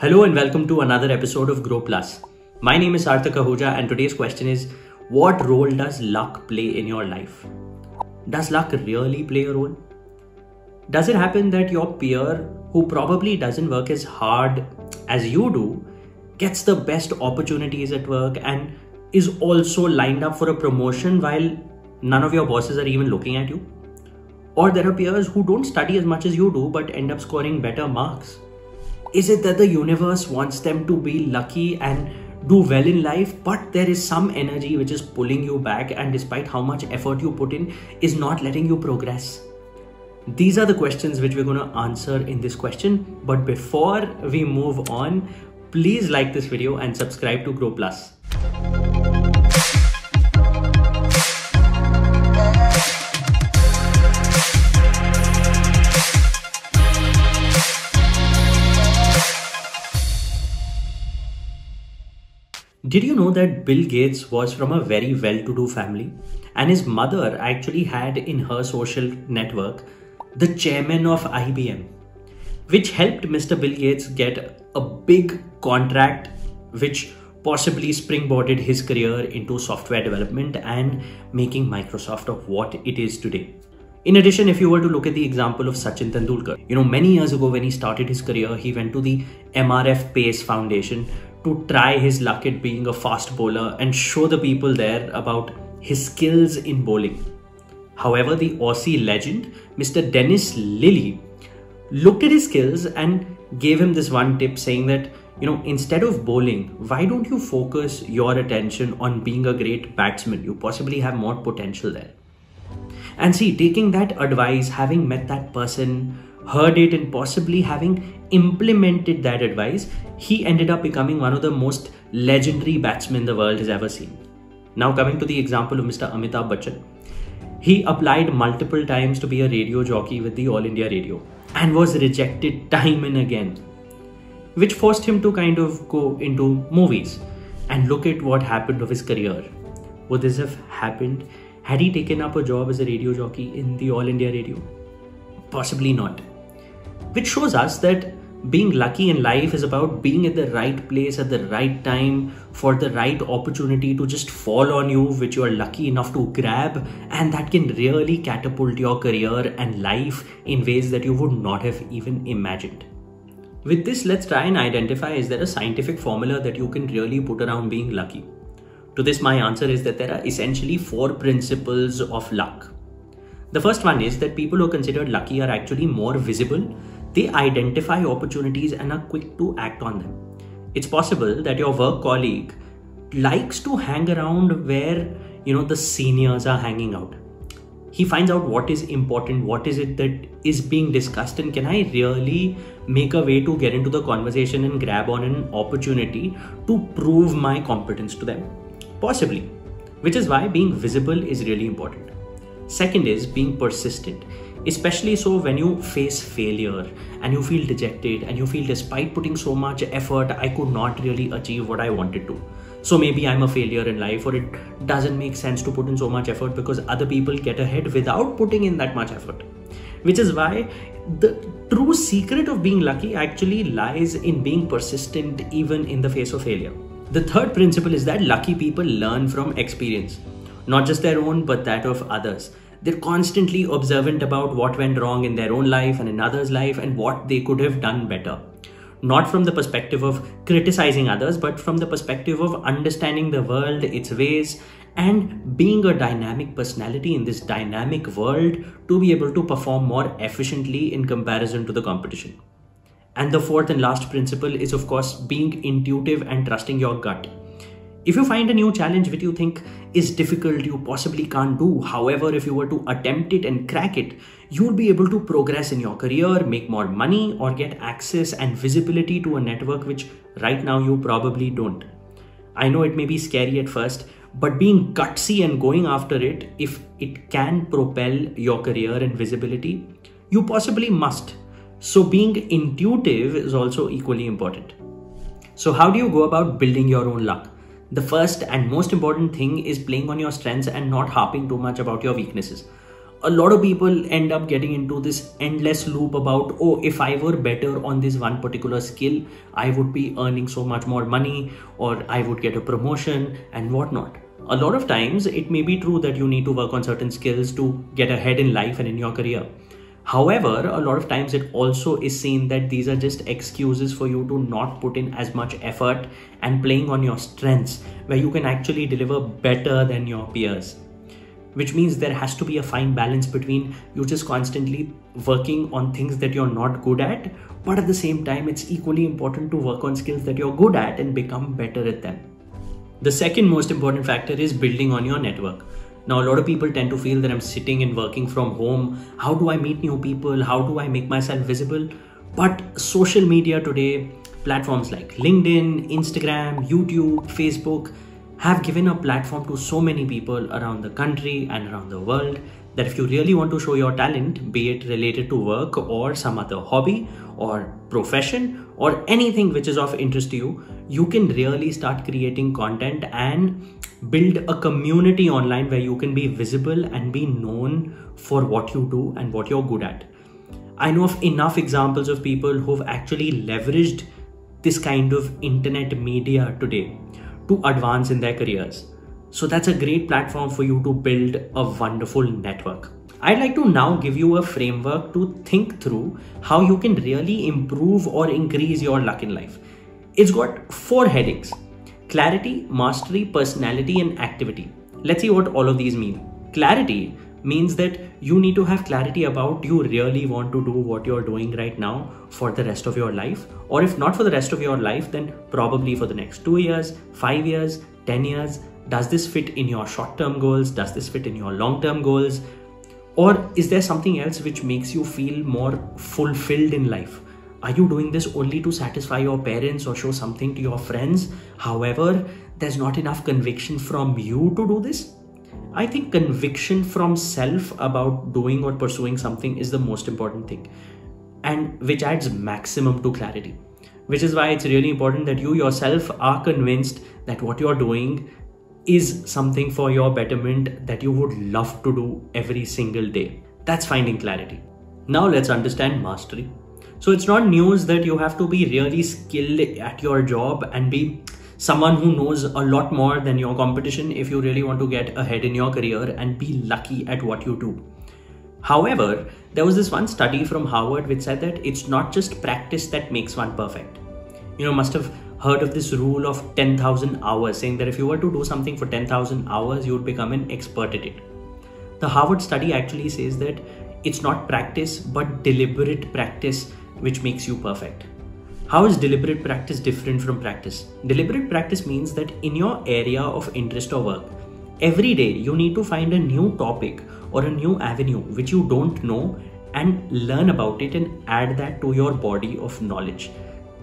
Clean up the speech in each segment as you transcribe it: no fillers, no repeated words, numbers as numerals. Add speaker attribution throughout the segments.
Speaker 1: Hello and welcome to another episode of Groww Plus. My name is Sarthak Ahuja and today's question is, what role does luck play in your life? Does luck really play a role? Does it happen that your peer, who probably doesn't work as hard as you do, gets the best opportunities at work and is also lined up for a promotion while none of your bosses are even looking at you? Or there are peers who don't study as much as you do but end up scoring better marks? Is it that the universe wants them to be lucky and do well in life, but there is some energy which is pulling you back and despite how much effort you put in, is not letting you progress? These are the questions which we're going to answer in this question. But before we move on, please like this video and subscribe to Groww Plus. Did you know that Bill Gates was from a very well-to-do family and his mother actually had in her social network the chairman of IBM, which helped Mr. Bill Gates get a big contract which possibly springboarded his career into software development and making Microsoft of what it is today. In addition, if you were to look at the example of Sachin Tendulkar, many years ago when he started his career, he went to the MRF Pace Foundation to try his luck at being a fast bowler and show the people there about his skills in bowling. However, the Aussie legend, Mr. Dennis Lillee, looked at his skills and gave him this one tip saying that, instead of bowling, why don't you focus your attention on being a great batsman? You possibly have more potential there. And see, taking that advice, having met that person, heard it and possibly having implemented that advice, he ended up becoming one of the most legendary batsmen the world has ever seen. Now coming to the example of Mr. Amitabh Bachchan. He applied multiple times to be a radio jockey with the All India Radio and was rejected time and again, which forced him to kind of go into movies. And look at what happened to his career. Would this have happened had he taken up a job as a radio jockey in the All India Radio? Possibly not. Which shows us that being lucky in life is about being at the right place at the right time for the right opportunity to just fall on you, which you are lucky enough to grab, and that can really catapult your career and life in ways that you would not have even imagined. With this, let's try and identify, is there a scientific formula that you can really put around being lucky? To this, my answer is that there are essentially 4 principles of luck. The first one is that people who are considered lucky are actually more visible. They identify opportunities and are quick to act on them. It's possible that your work colleague likes to hang around where, the seniors are hanging out. He finds out what is important, what is it that is being discussed, and can I really make a way to get into the conversation and grab on an opportunity to prove my competence to them? Possibly, which is why being visible is really important. Second is being persistent, especially so when you face failure and you feel dejected and you feel despite putting so much effort, I could not really achieve what I wanted to. So maybe I'm a failure in life, or it doesn't make sense to put in so much effort because other people get ahead without putting in that much effort. Which is why the true secret of being lucky actually lies in being persistent even in the face of failure. The third principle is that lucky people learn from experience, not just their own, but that of others. They're constantly observant about what went wrong in their own life and in others' life and what they could have done better. Not from the perspective of criticizing others, but from the perspective of understanding the world, its ways, and being a dynamic personality in this dynamic world to be able to perform more efficiently in comparison to the competition. And the fourth and last principle is, of course, being intuitive and trusting your gut. If you find a new challenge which you think is difficult, you possibly can't do. However, if you were to attempt it and crack it, you will be able to progress in your career, make more money, or get access and visibility to a network which right now you probably don't. I know it may be scary at first, but being gutsy and going after it, if it can propel your career and visibility, you possibly must. So being intuitive is also equally important. So how do you go about building your own luck? The first and most important thing is playing on your strengths and not harping too much about your weaknesses. a lot of people end up getting into this endless loop about, oh, if I were better on this one particular skill, I would be earning so much more money, or I would get a promotion and whatnot. A lot of times it may be true that you need to work on certain skills to get ahead in life and in your career. However, a lot of times it also is seen that these are just excuses for you to not put in as much effort and playing on your strengths, where you can actually deliver better than your peers. Which means there has to be a fine balance between you just constantly working on things that you're not good at, but at the same time, it's equally important to work on skills that you're good at and become better at them. The second most important factor is building on your network. Now, a lot of people tend to feel that I'm sitting and working from home. How do I meet new people? How do I make myself visible? But social media today, platforms like LinkedIn, Instagram, YouTube, Facebook, have given a platform to so many people around the country and around the world that if you really want to show your talent, be it related to work or some other hobby or profession or anything which is of interest to you, you can really start creating content and build a community online where you can be visible and be known for what you do and what you're good at. I know of enough examples of people who've actually leveraged this kind of internet media today to advance in their careers. So that's a great platform for you to build a wonderful network. I'd like to now give you a framework to think through how you can really improve or increase your luck in life. It's got 4 headings: clarity, mastery, personality, and activity. Let's see what all of these mean. Clarity means that you need to have clarity about you really want to do what you're doing right now for the rest of your life, or if not for the rest of your life, then probably for the next 2 years, 5 years, 10 years. Does this fit in your short-term goals? Does this fit in your long-term goals? Or is there something else which makes you feel more fulfilled in life? Are you doing this only to satisfy your parents or show something to your friends? However, there's not enough conviction from you to do this? I think conviction from self about doing or pursuing something is the most important thing, and which adds maximum to clarity. Which is why it's really important that you yourself are convinced that what you're doing is something for your betterment that you would love to do every single day. That's finding clarity. Now let's understand mastery. So it's not news that you have to be really skilled at your job and be someone who knows a lot more than your competition if you really want to get ahead in your career and be lucky at what you do. However, there was this one study from Harvard which said that it's not just practice that makes one perfect. You must have heard of this rule of 10,000 hours, saying that if you were to do something for 10,000 hours, you would become an expert at it. The Harvard study actually says that it's not practice, but deliberate practice which makes you perfect. How is deliberate practice different from practice? Deliberate practice means that in your area of interest or work, every day you need to find a new topic or a new avenue which you don't know and learn about it and add that to your body of knowledge.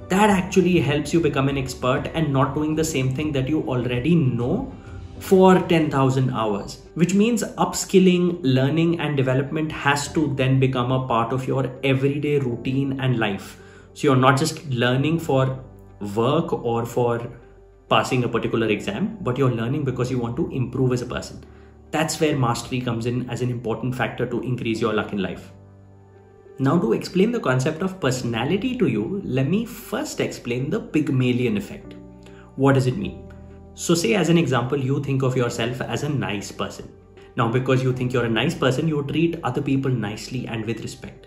Speaker 1: That actually helps you become an expert and not doing the same thing that you already know for 10,000 hours, which means upskilling, learning and development has to then become a part of your everyday routine and life. So you're not just learning for work or for passing a particular exam, but you're learning because you want to improve as a person. That's where mastery comes in as an important factor to increase your luck in life. Now, to explain the concept of personality to you, let me first explain the Pygmalion effect. What does it mean? So say as an example, you think of yourself as a nice person. Now, because you think you're a nice person, you treat other people nicely and with respect.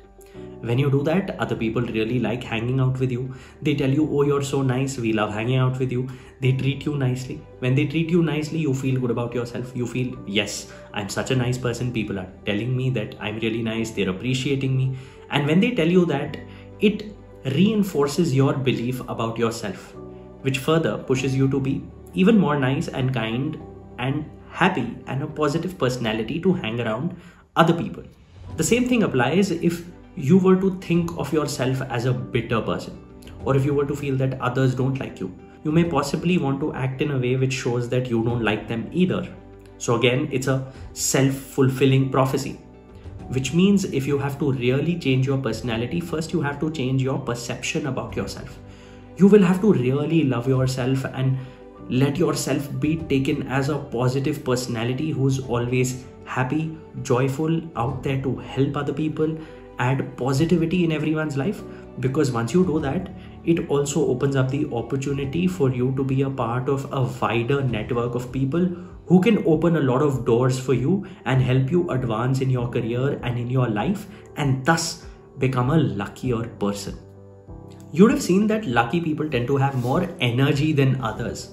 Speaker 1: When you do that, other people really like hanging out with you. They tell you, oh, you're so nice, we love hanging out with you. They treat you nicely. When they treat you nicely, you feel good about yourself. You feel, yes, I'm such a nice person. People are telling me that I'm really nice. They're appreciating me. And when they tell you that, it reinforces your belief about yourself, which further pushes you to be even more nice and kind and happy and a positive personality to hang around other people. The same thing applies if you were to think of yourself as a bitter person, or if you were to feel that others don't like you. You may possibly want to act in a way which shows that you don't like them either. So again, it's a self-fulfilling prophecy, which means if you have to really change your personality, first you have to change your perception about yourself. You will have to really love yourself and let yourself be taken as a positive personality who's always happy, joyful, out there to help other people, add positivity in everyone's life. Because once you do that, it also opens up the opportunity for you to be a part of a wider network of people who can open a lot of doors for you and help you advance in your career and in your life, and thus become a luckier person. You would have seen that lucky people tend to have more energy than others,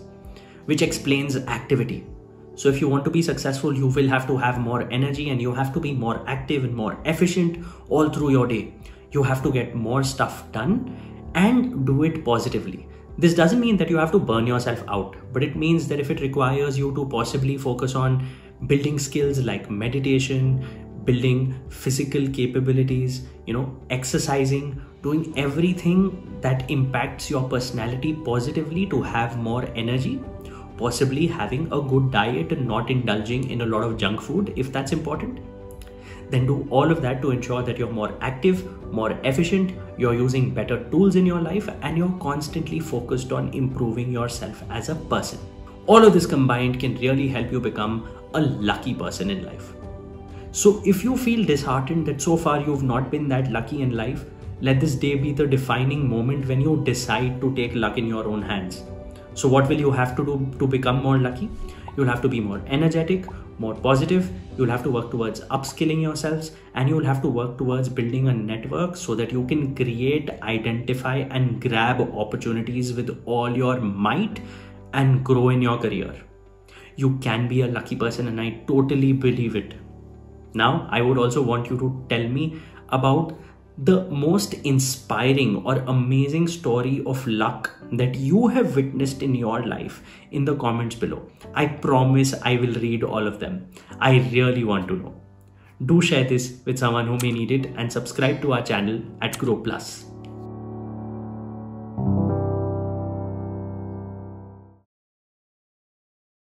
Speaker 1: which explains activity. So if you want to be successful, you will have to have more energy, and you have to be more active and more efficient all through your day. You have to get more stuff done and do it positively. This doesn't mean that you have to burn yourself out, but it means that if it requires you to possibly focus on building skills like meditation, building physical capabilities, exercising, doing everything that impacts your personality positively to have more energy, possibly having a good diet and not indulging in a lot of junk food if that's important, then do all of that to ensure that you're more active, more efficient, you're using better tools in your life, and you're constantly focused on improving yourself as a person. All of this combined can really help you become a lucky person in life. So if you feel disheartened that so far you've not been that lucky in life, let this day be the defining moment when you decide to take luck in your own hands. So what will you have to do to become more lucky? You'll have to be more energetic, more positive. You'll have to work towards upskilling yourselves, and you'll have to work towards building a network so that you can create, identify, and grab opportunities with all your might and grow in your career. You can be a lucky person, and I totally believe it. Now, I would also want you to tell me about the most inspiring or amazing story of luck that you have witnessed in your life in the comments below. I promise I will read all of them. I really want to know. Do share this with someone who may need it, and subscribe to our channel at Groww Plus.